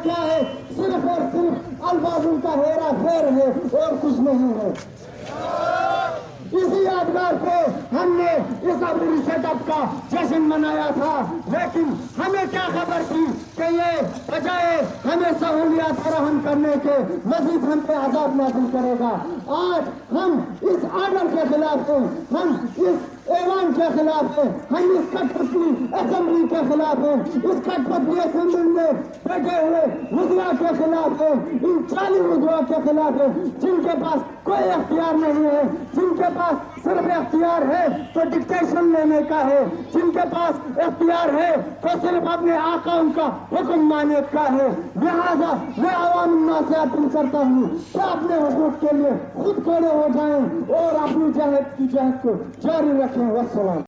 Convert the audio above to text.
क्या है, सिर्फ और सिर्फ अल्फाजों का हेरा फेर है और कुछ नहीं है। इसी यादगार पे हमने इस अबूरी सेटअप का जश्न मनाया था, लेकिन हमें क्या खबर थी कि ये बजाय हमें सहूलियात फराहम करने के मजीद हम पे आजाद नाजिल करेगा। आज हम इस आर्डर के खिलाफ हैं, हम इस ऐवान के खिलाफ हैं, हम इस कठपुतली असेंबली के खिलाफ हैं, इस कठपुतली असेंबली में बैठे हुए वज़रा के खिलाफ हैं, इन 40 वज़रा के खिलाफ हैं जिनके पास कोई अख्तियार नहीं है, जिनके पास सिर्फ अख्तियार है तो डिक्टेशन लेने का है, जिनके पास अख्तियार है तो सिर्फ अपने आकाओं का हुक्म मानने का है। लिहाजा मैं आवाम उन्नास से अपील करता हूँ कि अपने हुकूक के लिए खुद खड़े हो जाएं और अपनी जहद की जहद को जारी रखें। वस्सलाम।